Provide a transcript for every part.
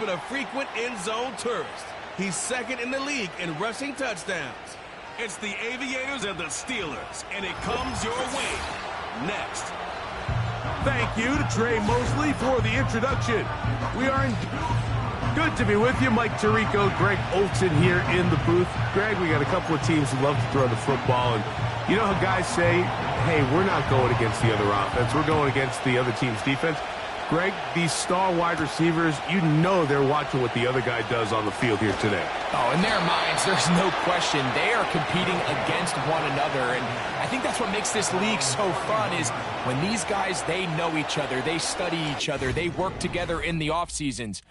been a frequent end-zone tourist. He's second in the league in rushing touchdowns. It's the Aviators and the Steelers, and it comes your way next. Thank you to Trey Mosley for the introduction. We are good to be with you. Mike Tirico, Greg Olson here in the booth. Greg, we got a couple of teams who love to throw the football, and you know how guys say, hey, we're not going against the other offense. We're going against the other team's defense. Greg, these star wide receivers, you know they're watching what the other guy does on the field here today. Oh, in their minds, there's no question. They are competing against one another, and I think that's what makes this league so fun is when these guys, they know each other, they study each other, they work together in the off seasons.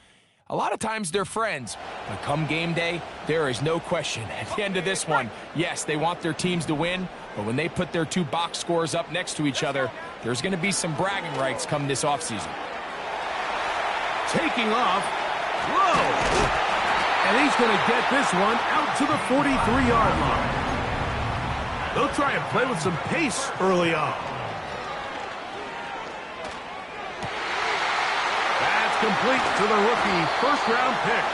A lot of times they're friends, but come game day, there is no question. At the end of this one, yes, they want their teams to win, but when they put their two box scores up next to each other, there's going to be some bragging rights come this offseason. Taking off, whoa! And he's going to get this one out to the 43-yard line. They'll try and play with some pace early on. Complete to the rookie first-round pick.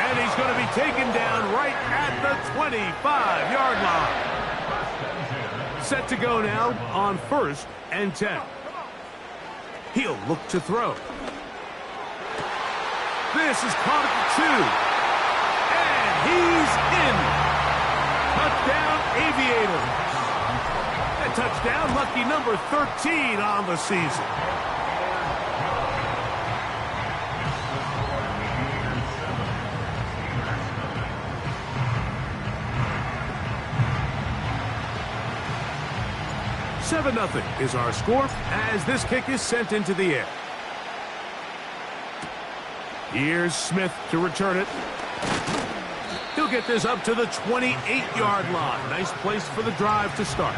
And he's going to be taken down right at the 25-yard line. Set to go now on 1st and 10. He'll look to throw. This is caught at the 2. And he's in. Touchdown, Aviators. A touchdown, lucky number 13 on the season. Nothing is our score as this kick is sent into the air. Here's Smith to return it. He'll get this up to the 28-yard line. Nice place for the drive to start.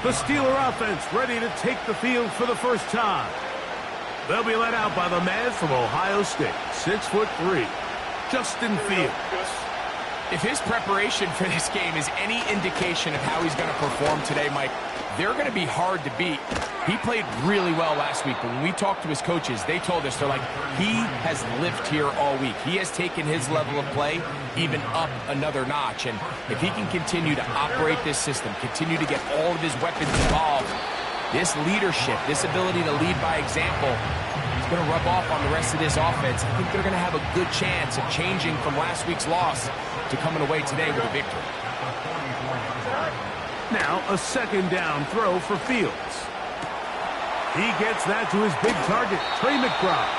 The Steeler offense ready to take the field for the first time. They'll be led out by the man from Ohio State, 6'3", Justin Fields. If his preparation for this game is any indication of how he's going to perform today, Mike, they're going to be hard to beat. He played really well last week, but when we talked to his coaches, they told us, they're like, he has lived here all week. He has taken his level of play even up another notch, and if he can continue to operate this system, continue to get all of his weapons involved, this leadership, this ability to lead by example, is going to rub off on the rest of this offense. I think they're going to have a good chance of changing from last week's loss to coming away today with a victory. Now a second down throw for Fields. He gets that to his big target, Trey McBride.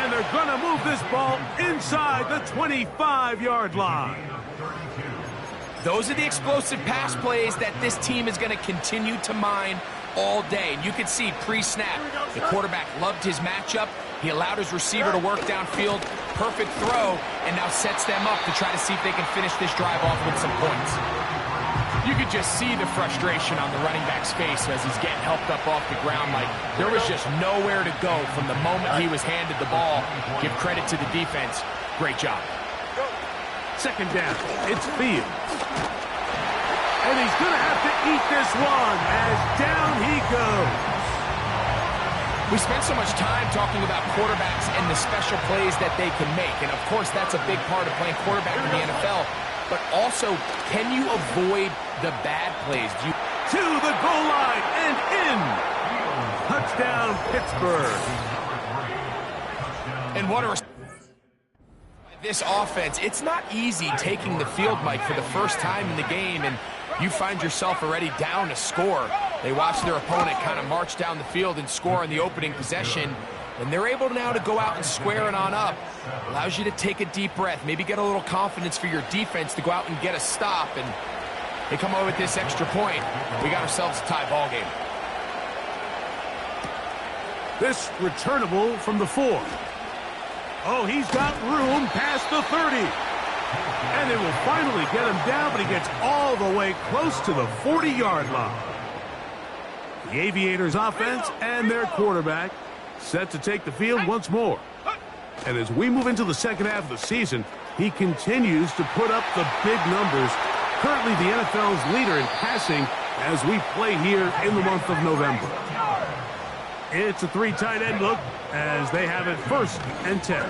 And they're going to move this ball inside the 25-yard line. Those are the explosive pass plays that this team is going to continue to mine all day. And you can see pre-snap, the quarterback loved his matchup. He allowed his receiver to work downfield. Perfect throw, and now sets them up to try to see if they can finish this drive off with some points. You could just see the frustration on the running back's face as he's getting helped up off the ground. Like, there was just nowhere to go from the moment he was handed the ball. Give credit to the defense. Great job. Second down, it's Fields. And he's going to have to eat this one as down he goes. We spent so much time talking about quarterbacks and the special plays that they can make. And, of course, that's a big part of playing quarterback in the NFL. But also, can you avoid the bad plays? To the goal line and in. Touchdown, Pittsburgh. And what a this offense. It's not easy taking the field, Mike, for the first time in the game, and you find yourself already down a score. They watch their opponent kind of march down the field and score on the opening possession, and they're able now to go out and square it on up. Allows you to take a deep breath, maybe get a little confidence for your defense to go out and get a stop, and they come away with this extra point. We got ourselves a tie ball game. This returnable from the 4. Oh, he's got room past the 30. And they will finally get him down, but he gets all the way close to the 40-yard line. The Aviators offense and their quarterback set to take the field once more. And as we move into the second half of the season, he continues to put up the big numbers. Currently the NFL's leader in passing as we play here in the month of November. It's a 3 tight end look as they have it 1st and 10. Got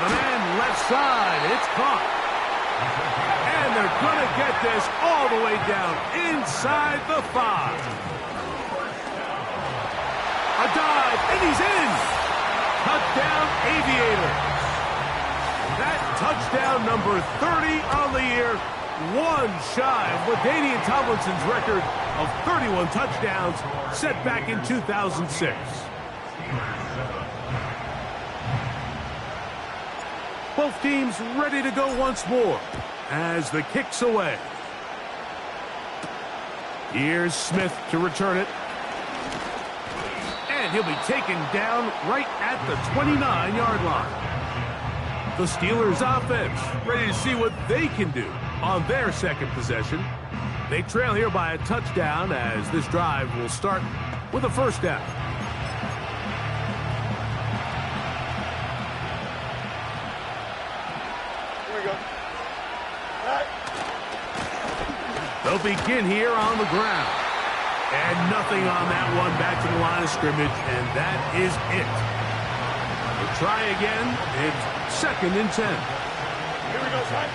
a man left side. It's caught. And they're going to get this all the way down inside the 5. A dive, and he's in. Touchdown, Aviators. That touchdown number 30 on the year, one shy of LaDainian Tomlinson's record of 31 touchdowns set back in 2006. Both teams ready to go once more as the kick's away. Here's Smith to return it. And he'll be taken down right at the 29-yard line. The Steelers offense ready to see what they can do on their 2nd possession. They trail here by a touchdown as this drive will start with a 1st down. Here we go. They'll begin here on the ground. And nothing on that one back to the line of scrimmage, and that is it. They'll try again. It's 2nd and 10. Here we go, son.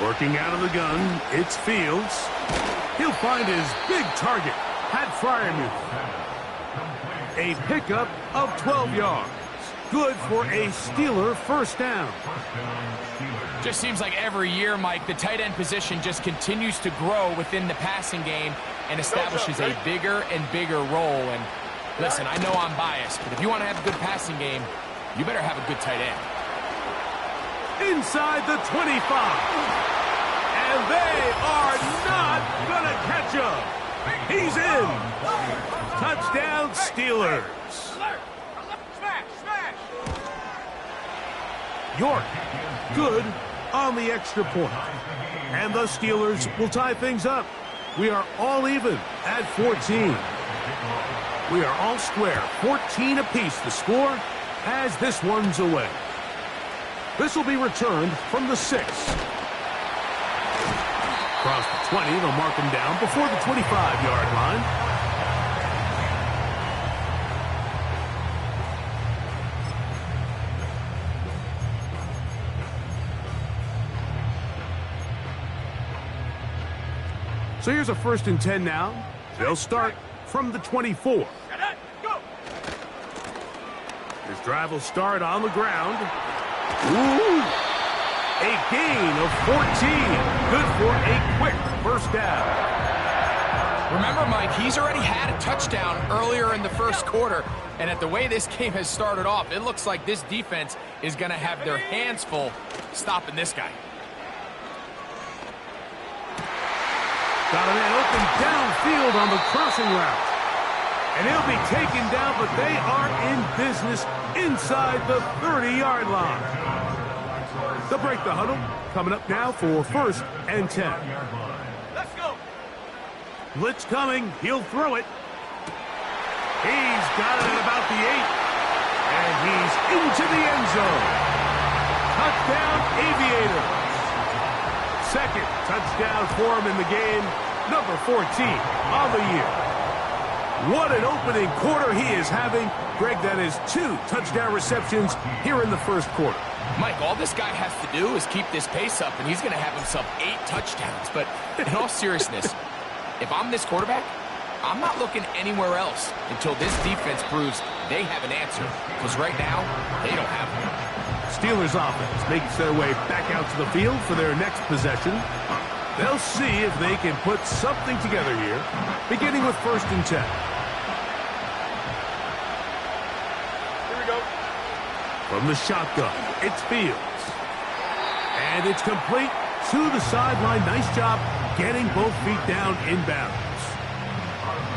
Working out of the gun, it's Fields. He'll find his big target, Pat Fryermuth. A pickup of 12 yards. Good for a Steeler 1st down. Just seems like every year, Mike, the tight end position just continues to grow within the passing game and establishes a bigger and bigger role. And listen, I know I'm biased, but if you want to have a good passing game, you better have a good tight end. Inside the 25. And they are not going to catch him. He's in. Touchdown, Steelers. York, good on the extra point. And the Steelers will tie things up. We are all even at 14. We are all square, 14 apiece the score as this one's away. This will be returned from the 6. Across the 20, they'll mark him down before the 25-yard line. So here's a 1st and 10 now. They'll start from the 24. This drive will start on the ground. Ooh! A gain of 14. Good for a quick 1st down. Remember, Mike, he's already had a touchdown earlier in the 1st quarter. And at the way this game has started off, it looks like this defense is going to have their hands full stopping this guy. Got a man open downfield on the crossing route. And he'll be taken down, but they are in business inside the 30-yard line. They'll break the huddle. Coming up now for 1st and 10. Let's go. Blitz coming. He'll throw it. He's got it at about the 8. And he's into the end zone. Touchdown, Aviators. 2nd touchdown for him in the game. Number 14 on the year. What an opening quarter he is having. Greg, that is 2 touchdown receptions here in the 1st quarter. Mike, all this guy has to do is keep this pace up, and he's going to have himself 8 touchdowns. But in all seriousness, if I'm this quarterback, I'm not looking anywhere else until this defense proves they have an answer. Because right now, they don't have one. Steelers offense makes their way back out to the field for their next possession. They'll see if they can put something together here, beginning with 1st and 10. Here we go. From the shotgun, it's Fields. And it's complete to the sideline. Nice job getting both feet down inbounds.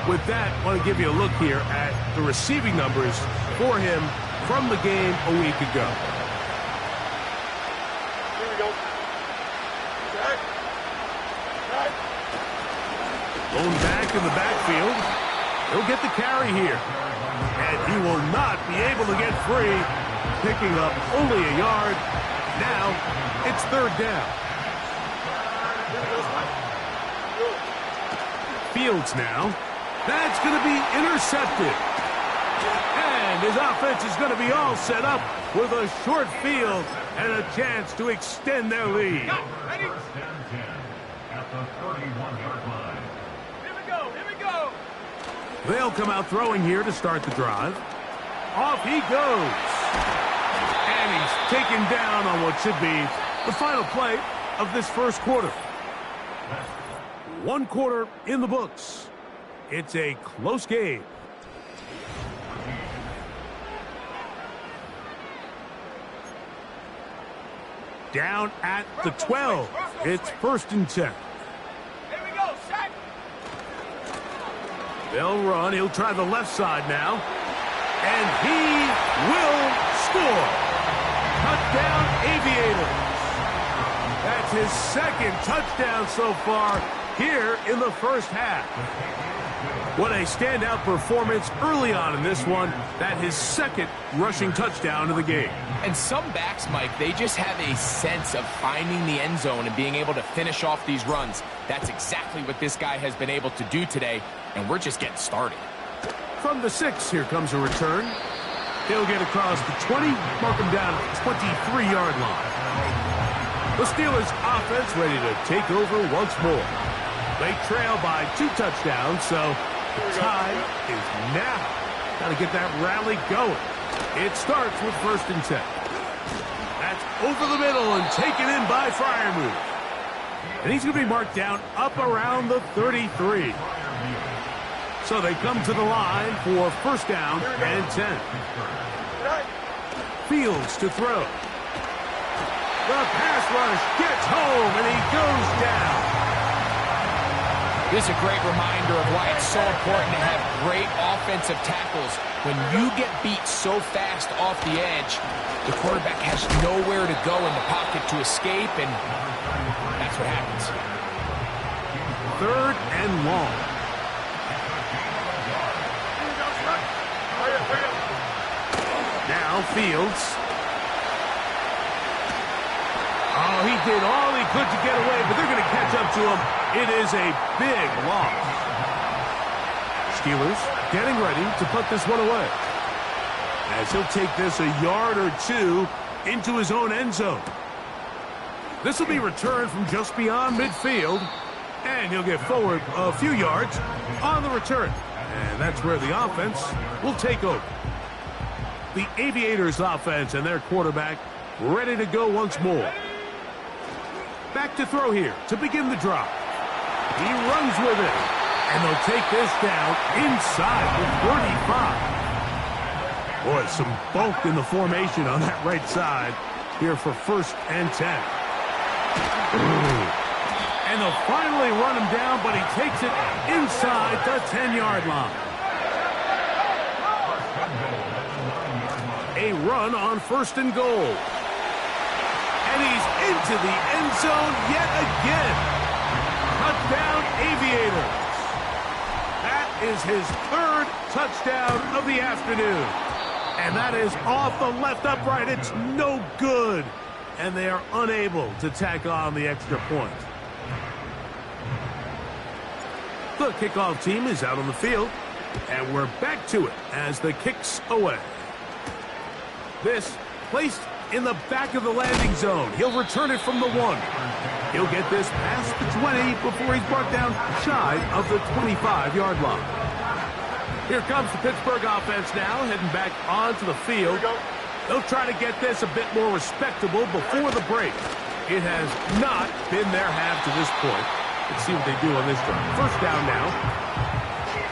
With that, I want to give you a look here at the receiving numbers for him from the game a week ago. Here we go. Going back in the backfield. He'll get the carry here. And he will not be able to get free, picking up only a yard. Now, it's 3rd down. Fields now. That's going to be intercepted. And his offense is going to be all set up with a short field and a chance to extend their lead. Ready? At the 31-yard line. Here we go. Here we go. They'll come out throwing here to start the drive. Off he goes. And he's taken down on what should be the final play of this first quarter. One quarter in the books. It's a close game. Down at the 12. It's 1st and 10. Here we go. Set. They'll run. He'll try the left side now. And he will score. Touchdown, Aviators. That's his second touchdown so far here in the first half. What a standout performance early on in this one. That his second rushing touchdown of the game. And some backs, Mike, they just have a sense of finding the end zone and being able to finish off these runs. That's exactly what this guy has been able to do today, and we're just getting started. From the 6, here comes a return. He'll get across the 20, mark him down at the 23-yard line. The Steelers' offense ready to take over once more. They trail by 2 touchdowns, so the time is now. Got to get that rally going. It starts with 1st and 10. That's over the middle and taken in by Freiermuth. And he's going to be marked down up around the 33. So they come to the line for 1st down and 10. Fields to throw. The pass rush gets home, and he goes down. This is a great reminder of why it's so important to have great offensive tackles. When you get beat so fast off the edge, the quarterback has nowhere to go in the pocket to escape, and that's what happens. 3rd and long. Now Fields. Oh, he did all he could to get away, but they're going to catch up to him. It is a big loss. Steelers getting ready to put this one away, as he'll take this a yard or 2 into his own end zone. This will be returned from just beyond midfield, and he'll get forward a few yards on the return. And that's where the offense will take over. The Aviators offense and their quarterback ready to go once more. Back to throw here to begin the drive. He runs with it, and they'll take this down inside the 35. Boy, some bulk in the formation on that right side here for 1st and 10. And they'll finally run him down, but he takes it inside the 10-yard line. A run on 1st and goal. And he's into the end zone yet again. Touchdown, Aviators. That is his 3rd touchdown of the afternoon. And that is off the left upright. It's no good. And they are unable to tack on the extra point. The kickoff team is out on the field. And we're back to it as the kick's away. This placed in the back of the landing zone. He'll return it from the 1. He'll get this past the 20 before he's brought down shy of the 25-yard line. Here comes the Pittsburgh offense now, heading back onto the field. They'll try to get this a bit more respectable before the break. It has not been their half to this point. Let's see what they do on this drive. 1st down now.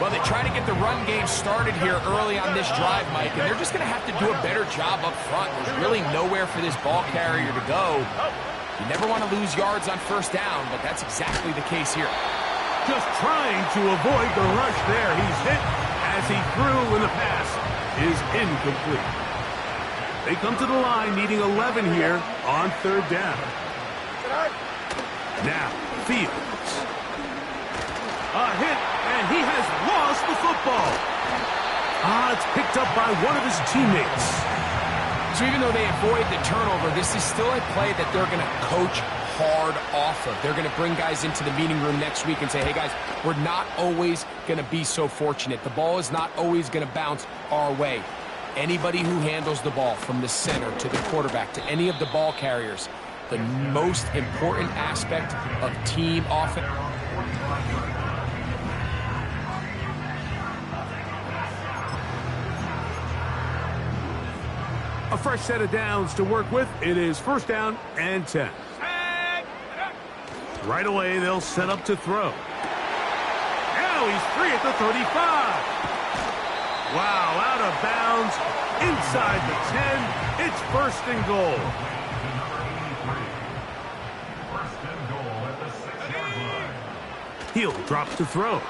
Well, they try to get the run game started here early on this drive, Mike, and they're just going to have to do a better job up front. There's really nowhere for this ball carrier to go. You never want to lose yards on 1st down, but that's exactly the case here. Just trying to avoid the rush there. He's hit as he threw when the pass is incomplete. They come to the line needing 11 here on 3rd down. Now, Fields. A hit, and he has lost the football. It's picked up by one of his teammates. So even though they avoid the turnover, this is still a play that they're going to coach hard off of. They're going to bring guys into the meeting room next week and say, hey, guys, we're not always going to be so fortunate. The ball is not always going to bounce our way. Anybody who handles the ball from the center to the quarterback to any of the ball carriers, the most important aspect of team offense. A fresh set of downs to work with. It is first down and 10. Right away, they'll set up to throw. Now he's free at the 35. Wow, out of bounds, inside the 10. It's first and goal. First and goal at the 6-yard line. He'll drop to throw.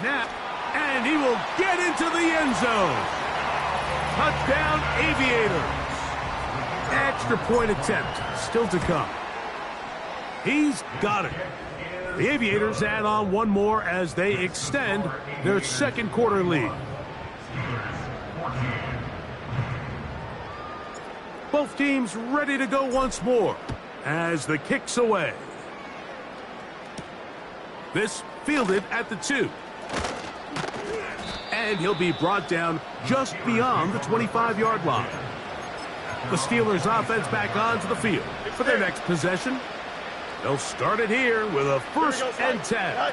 Now, and he will get into the end zone. Touchdown, Aviators. Extra point attempt still to come. He's got it. The Aviators add on one more as they extend their second quarter lead. Both teams ready to go once more as the kick's away. This fielded at the 2. And he'll be brought down just beyond the 25-yard line. The Steelers offense back onto the field for their next possession. They'll start it here with a first and 10.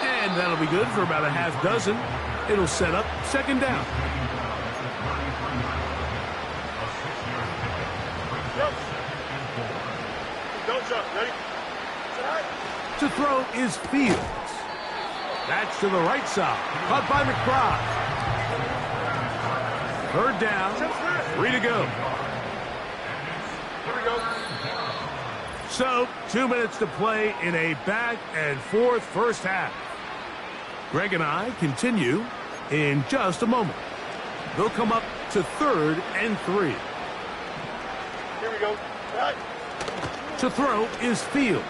And that'll be good for about a half dozen. It'll set up second down. To throw is Fields. That's to the right side. Caught by McBride. Third down. 3 to go. So, 2 minutes to play in a back-and-forth first half. Greg and I continue in just a moment. They'll come up to 3rd and 3. Here we go. To throw is Fields.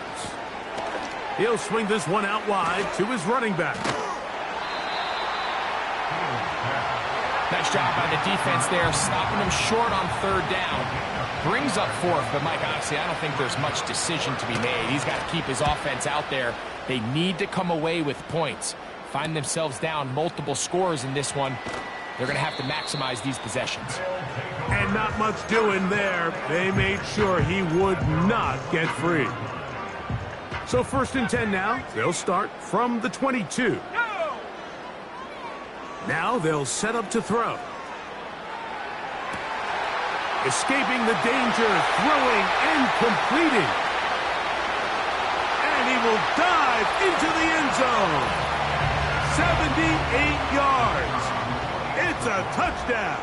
He'll swing this one out wide to his running back. Nice job by the defense there, stopping him short on 3rd down. Brings up 4th, but Mike, honestly, I don't think there's much decision to be made. He's got to keep his offense out there. They need to come away with points. Find themselves down multiple scores in this one. They're going to have to maximize these possessions. And not much doing there. They made sure he would not get free. So first and 10 now. They'll start from the 22. Now they'll set up to throw. Escaping the danger, throwing and completing. And he will dive into the end zone. 78 yards. It's a touchdown.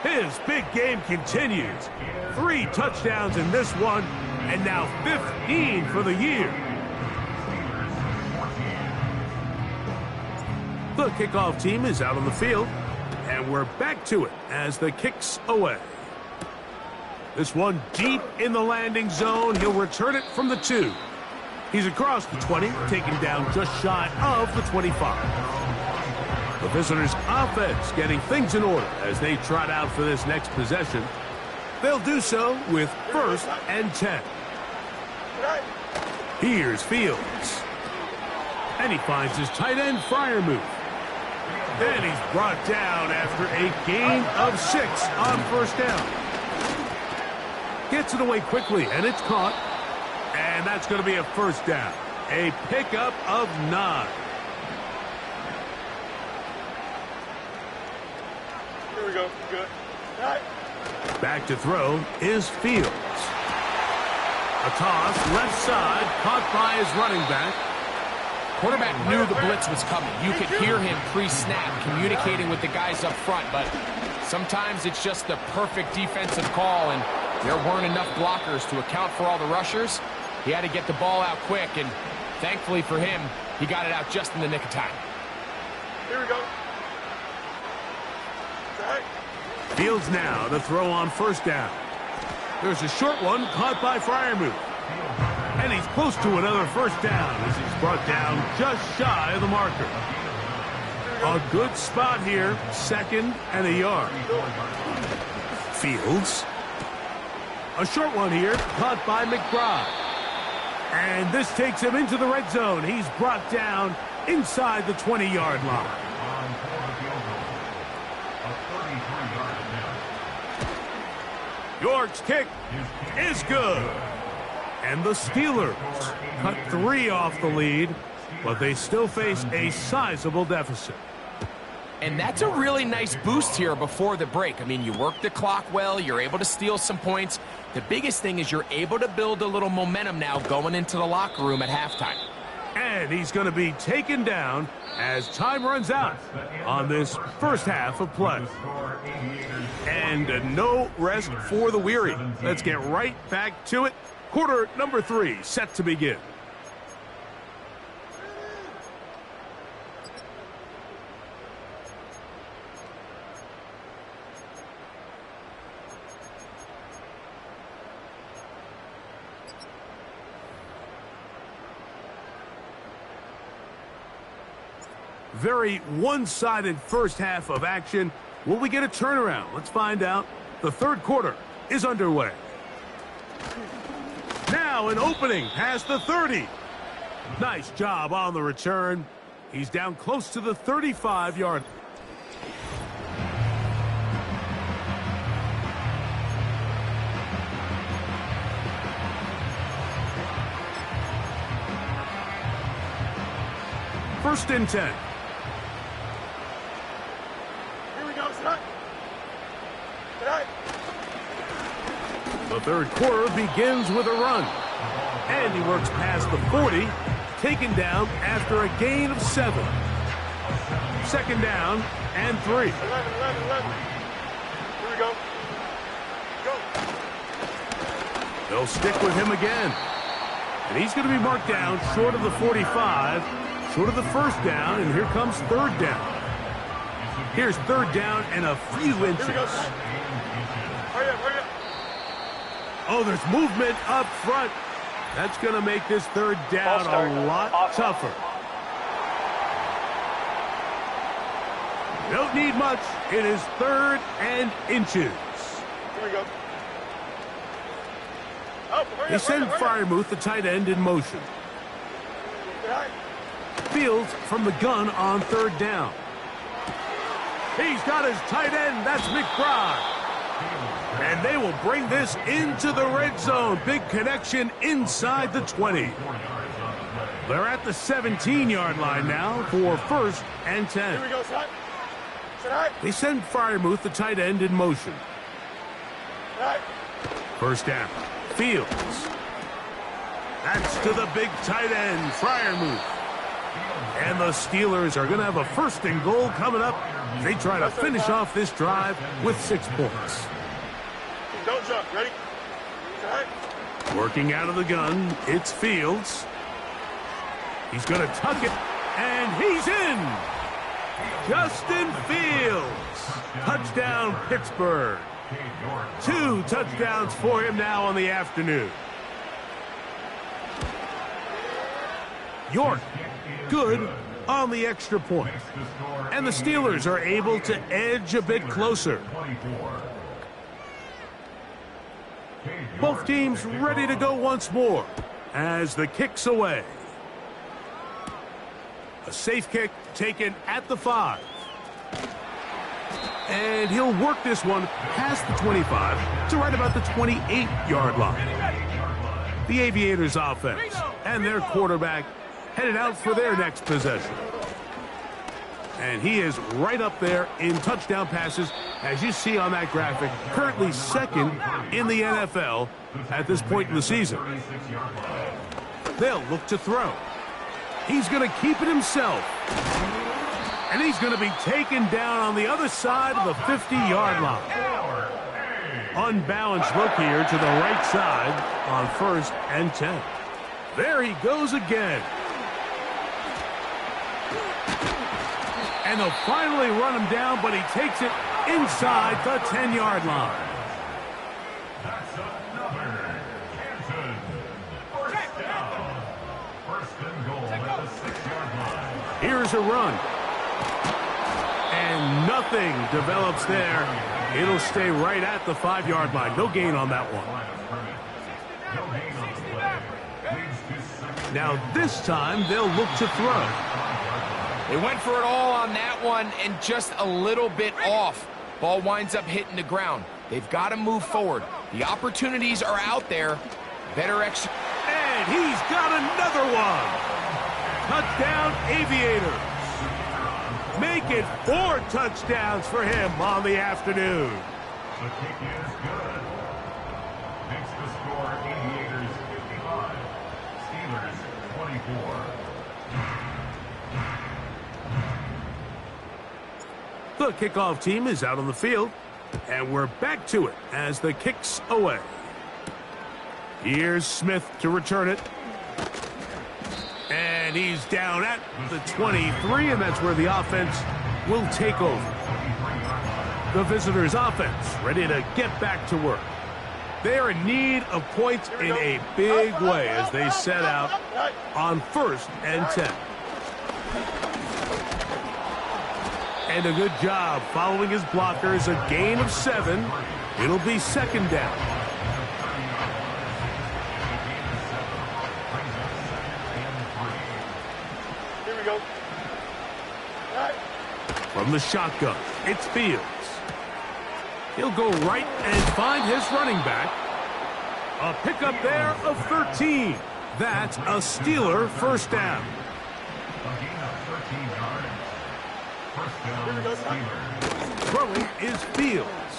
His big game continues. 3 touchdowns in this one, and now 15 for the year. The kickoff team is out on the field, and we're back to it as the kick's away. This one deep in the landing zone. He'll return it from the 2. He's across the 20, taken down just shy of the 25. The visitors' offense getting things in order as they trot out for this next possession. They'll do so with first and 10. Here's Fields. And he finds his tight end Freiermuth. And he's brought down after a gain of 6 on first down. Gets it away quickly, and it's caught. And that's going to be a first down. A pickup of 9. Here we go. Good. Back to throw is Fields. A toss, left side, caught by his running back. Quarterback knew the blitz was coming. You could hear him pre-snap communicating with the guys up front, but sometimes it's just the perfect defensive call, and there weren't enough blockers to account for all the rushers. He had to get the ball out quick, and thankfully for him, he got it out just in the nick of time. Here we go. Fields now to throw on first down. There's a short one caught by Freiermuth. And he's close to another first down as he's brought down just shy of the marker. A good spot here, 2nd and a yard. Fields. A short one here, caught by McBride. And this takes him into the red zone. He's brought down inside the 20-yard line. York's kick is good. And the Steelers cut 3 off the lead, but they still face a sizable deficit. And that's a really nice boost here before the break. I mean, you work the clock well, you're able to steal some points. The biggest thing is you're able to build a little momentum now going into the locker room at halftime. And he's going to be taken down as time runs out on this first half of play. And no rest for the weary. Let's get right back to it. Quarter number 3 set to begin. Very one-sided first half of action. Will we get a turnaround? Let's find out. The third quarter is underway. Now an opening past the 30. Nice job on the return. He's down close to the 35-yard. First and 10. The third quarter begins with a run. And he works past the 40, taken down after a gain of 7. 2nd down and 3. 11. Here we go. Go. They'll stick with him again. And he's going to be marked down short of the 45, short of the first down, and here comes 3rd down. Here's 3rd down and a few inches. Here we go. Hurry up. Oh, there's movement up front. That's going to make this 3rd down a lot tougher. Don't need much. It is 3rd and inches. Here we go. They send Freiermuth, the tight end, in motion. Fields from the gun on 3rd down. He's got his tight end. That's McBride. And they will bring this into the red zone. Big connection inside the 20. They're at the 17-yard line now for 1st and 10. Here we go, son. They send Freiermuth, the tight end, in motion. First down. Fields. That's to the big tight end, Freiermuth. And the Steelers are going to have a 1st and goal coming up. They try to finish off this drive with 6 points. Don't jump. Ready? Working out of the gun, it's Fields. He's going to tuck it, and he's in. Justin Fields. Touchdown, Pittsburgh. 2 touchdowns for him now on the afternoon. York, good on the extra point. And the Steelers are able to edge a bit closer. Both teams ready to go once more as the kick's away. A safe kick taken at the 5. And he'll work this one past the 25 to right about the 28-yard line. The Aviators offense and their quarterback headed out for their next possession. And he is right up there in touchdown passes, as you see on that graphic, currently 2nd in the NFL at this point in the season. They'll look to throw. He's going to keep it himself. And he's going to be taken down on the other side of the 50-yard line. Unbalanced look here to the right side on 1st and 10. There he goes again. And they'll finally run him down, but he takes it inside the 10-yard line. That's another Kansas. First down. 1st and goal at the 6-yard line. Here's a run. And nothing develops there. It'll stay right at the 5-yard line. No gain on that one. Now this time they'll look to throw. They went for it all on that one and just a little bit off. Ball winds up hitting the ground. They've got to move forward. The opportunities are out there. Better execute. And he's got another one. Touchdown, Aviators. Make it 4 touchdowns for him on the afternoon. The kick is good. Makes the score Aviators 55, Steelers 24. The kickoff team is out on the field, and we're back to it as the kick's away. Here's Smith to return it. And he's down at the 23, and that's where the offense will take over. The visitors' offense ready to get back to work. They are in need of points in a big way as they set out on 1st and 10. And a good job following his blockers, a gain of 7. It'll be 2nd down. Here we go. From the shotgun, it's Fields. He'll go right and find his running back. A pickup there of 13. That's a Steeler 1st down. Throwing is Fields.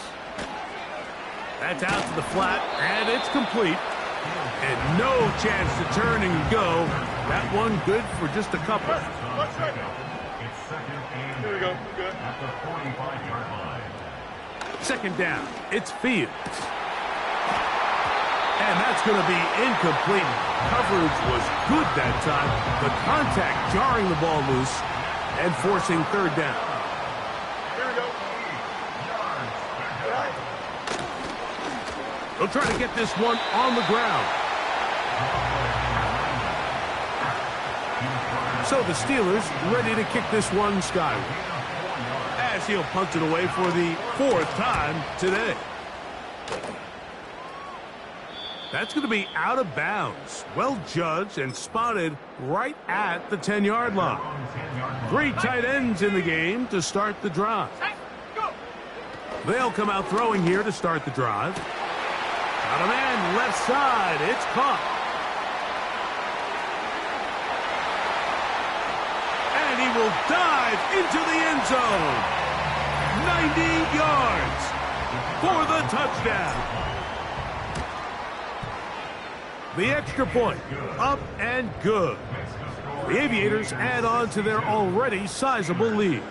That's out to the flat, and it's complete. And no chance to turn and go. That one good for just a couple. It's 2nd and Here we go. Good. at the 45-yard line. 2nd down, it's Fields. And that's going to be incomplete. Coverage was good that time. The contact jarring the ball loose and forcing 3rd down. Here we go. They'll try to get this one on the ground. So the Steelers ready to kick this one skyward, as he'll punt it away for the 4th time today. That's going to be out of bounds. Well judged and spotted right at the 10-yard line. 3 tight ends in the game to start the drive. They'll come out throwing here to start the drive. Got a man left side. It's caught. And he will dive into the end zone. 90 yards for the touchdown. The extra point, up and good. The Aviators add on to their already sizable lead.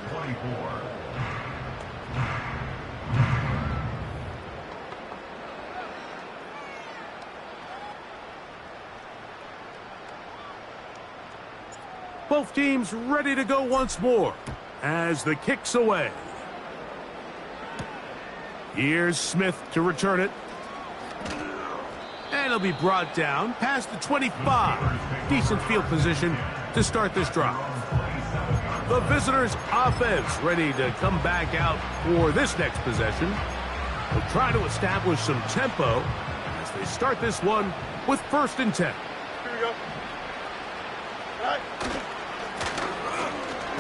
Both teams ready to go once more as the kick's away. Here's Smith to return it. And he'll be brought down past the 25. Decent field position to start this drive. The visitors' offense ready to come back out for this next possession. They'll try to establish some tempo as they start this one with 1st and 10. Here we go.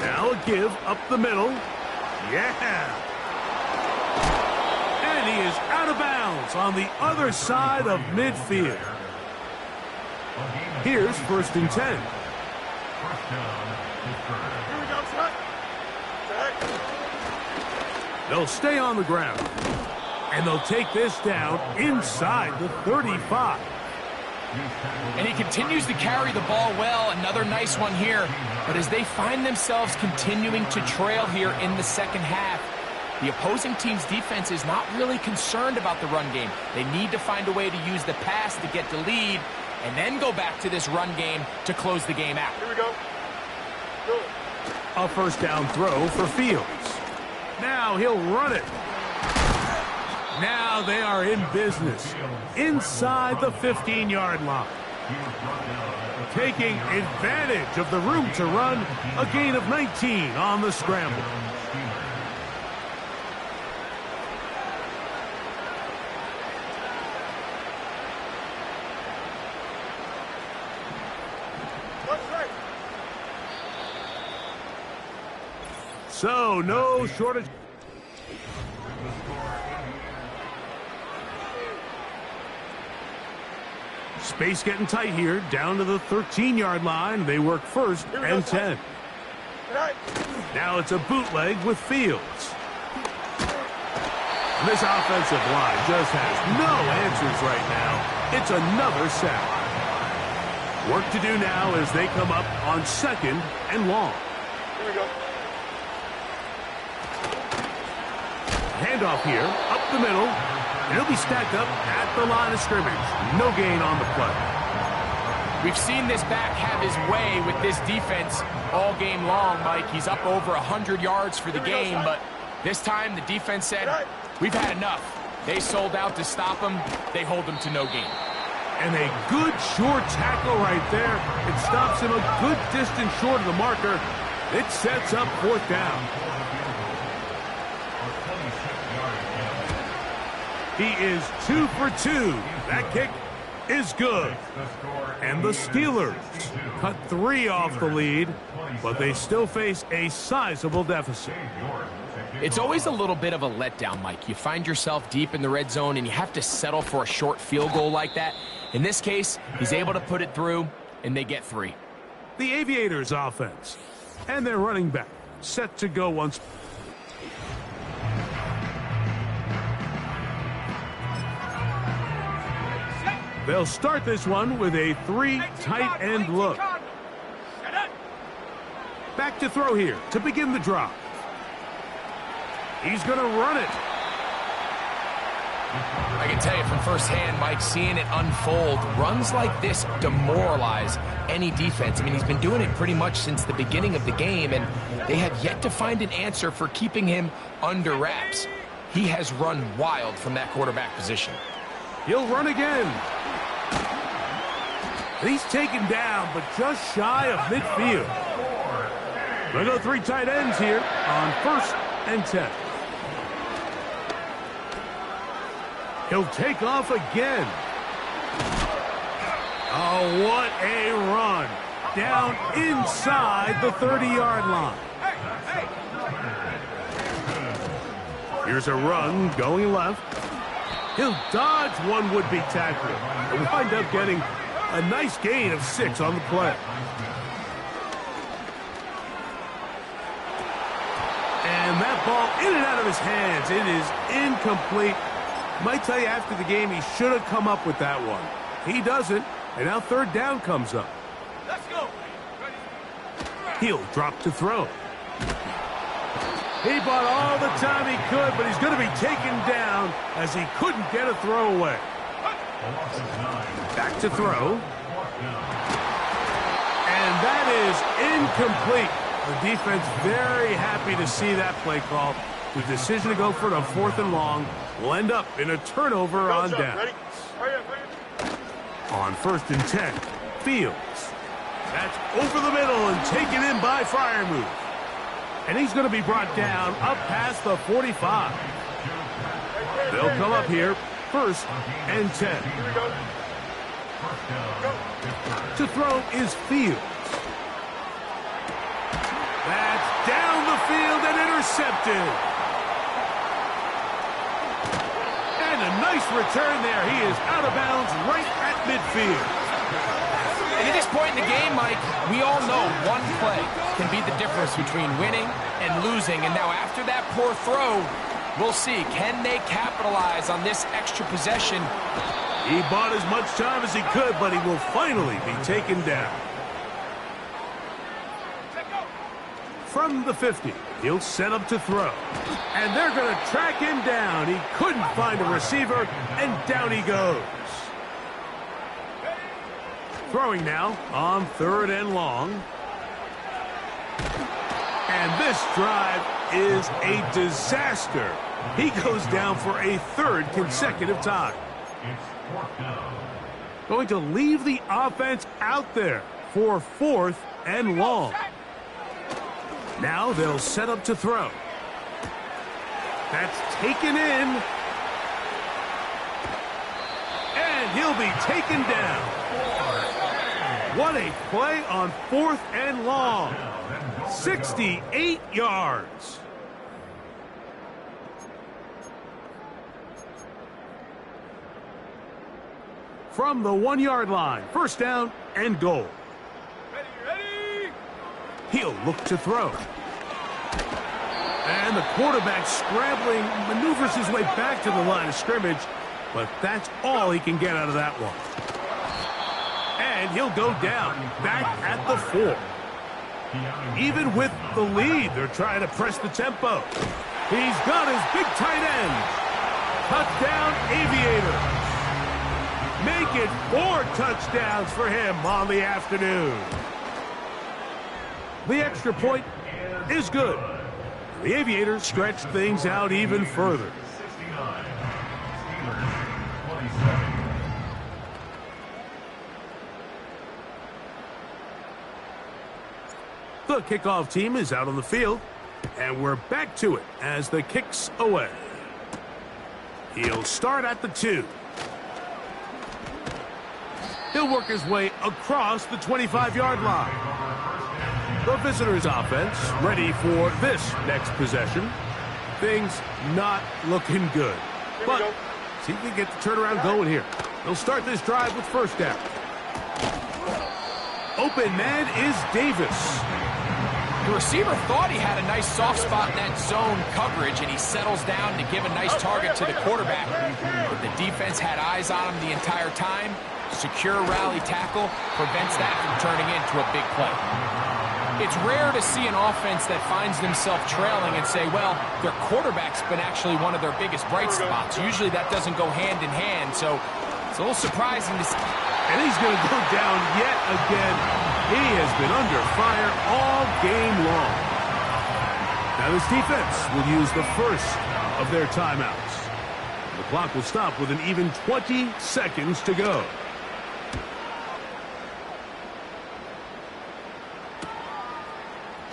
Now a give up the middle. Yeah. And he is out of bounds on the other side of midfield. Here's 1st and 10. Here we go, Scott. They'll stay on the ground. And they'll take this down inside the 35. And he continues to carry the ball well. Another nice one here. But as they find themselves continuing to trail here in the 2nd half, the opposing team's defense is not really concerned about the run game. They need to find a way to use the pass to get the lead and then go back to this run game to close the game out. Here we go. Good. A 1st down throw for Fields. Now he'll run it. Now they are in business inside the 15-yard line. Taking advantage of the room to run, a gain of 19 on the scramble. So, no shortage. Space getting tight here, down to the 13-yard line. They work first and 10. Now it's a bootleg with Fields. This offensive line just has no answers right now. It's another sack. Work to do now as they come up on 2nd and long. Here we go. Handoff here, up the middle. And he'll be stacked up at the line of scrimmage. No gain on the play. We've seen this back have his way with this defense all game long, Mike. He's up over 100 yards for the game, but this time the defense said, we've had enough. They sold out to stop him. They hold him to no gain. And a good short tackle right there. It stops him a good distance short of the marker. It sets up 4th down. He is 2 for 2. That kick is good. And the Steelers cut 3 off the lead, but they still face a sizable deficit. It's always a little bit of a letdown, Mike. You find yourself deep in the red zone, and you have to settle for a short field goal like that. In this case, he's able to put it through, and they get 3. The Aviators offense. And their running back set to go once. They'll start this one with a 3 tight end look. Back to throw here to begin the drop. He's going to run it. I can tell you from firsthand, Mike, seeing it unfold, runs like this demoralize any defense. I mean, he's been doing it pretty much since the beginning of the game, and they have yet to find an answer for keeping him under wraps. He has run wild from that quarterback position. He'll run again. And he's taken down, but just shy of midfield. We'll go 3 tight ends here on 1st and 10. He'll take off again. Oh, what a run. Down inside the 30-yard line. Here's a run going left. He'll dodge one would-be tackler and wind up getting a nice gain of 6 on the play. And that ball in and out of his hands. It is incomplete. Might tell you after the game he should have come up with that one. He doesn't, and now 3rd down comes up. Let's go. He'll drop to throw. He bought all the time he could, but he's going to be taken down as he couldn't get a throw away. Back to throw. And that is incomplete. The defense very happy to see that play call. The decision to go for it on 4th and long will end up in a turnover on down. On 1st and 10, Fields. That's over the middle and taken in by Freiermuth. And he's going to be brought down up past the 45. They'll come up here, 1st and 10. To throw is Fields. That's down the field and intercepted. And a nice return there. He is out of bounds right at midfield. And at this point in the game, Mike, we all know one play can be the difference between winning and losing. And now after that poor throw, we'll see. Can they capitalize on this extra possession? He bought as much time as he could, but he will finally be taken down. From the 50, he'll set up to throw. And they're going to track him down. He couldn't find a receiver, and down he goes. Throwing now on 3rd and long. And this drive is a disaster. He goes down for a 3rd consecutive time. Going to leave the offense out there for 4th and long. Now they'll set up to throw. That's taken in. And he'll be taken down. What a play on 4th and long. 68 yards. From the 1-yard line, first down and goal. Ready. He'll look to throw. And the quarterback scrambling, maneuvers his way back to the line of scrimmage, but that's all he can get out of that one. And he'll go down, back at the 4. Even with the lead, they're trying to press the tempo. He's got his big tight end. Touchdown, Aviators. Make it 4 touchdowns for him on the afternoon. The extra point is good. The Aviators stretch things out even further. 69. Steelers 27. The kickoff team is out on the field, and we're back to it as the kick's away. He'll start at the 2. He'll work his way across the 25-yard line. The visitors' offense ready for this next possession. Things not looking good. But see if we can get the turnaround going here. They'll start this drive with first down. Open man is Davis. The receiver thought he had a nice soft spot in that zone coverage, and he settles down to give a nice target to the quarterback. But the defense had eyes on him the entire time. Secure rally tackle prevents that from turning into a big play. It's rare to see an offense that finds themselves trailing and say, well, their quarterback's been actually one of their biggest bright spots. Usually that doesn't go hand in hand, so it's a little surprising to see. And he's going to go down yet again. He has been under fire all game long. Now this defense will use the first of their timeouts. The clock will stop with an even 20 seconds to go.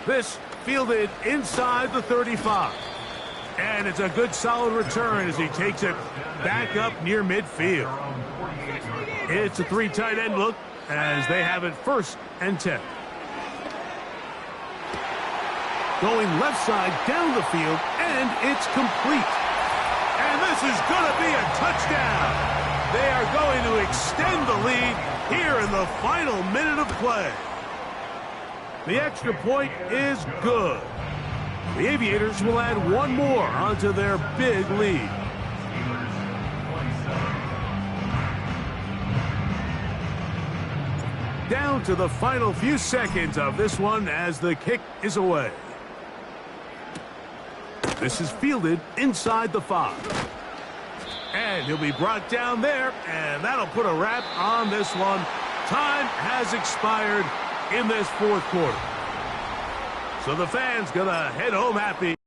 This fielded inside the 35. And it's a good solid return as he takes it back up near midfield. It's a 3 tight end look as they have it first and 10. Going left side down the field, and it's complete. And this is going to be a touchdown. They are going to extend the lead here in the final minute of play. The extra point is good. The Aviators will add one more onto their big lead. Down to the final few seconds of this one as the kick is away. This is fielded inside the 5. And he'll be brought down there, and that'll put a wrap on this one. Time has expired in this fourth quarter. So the fans gonna head home happy.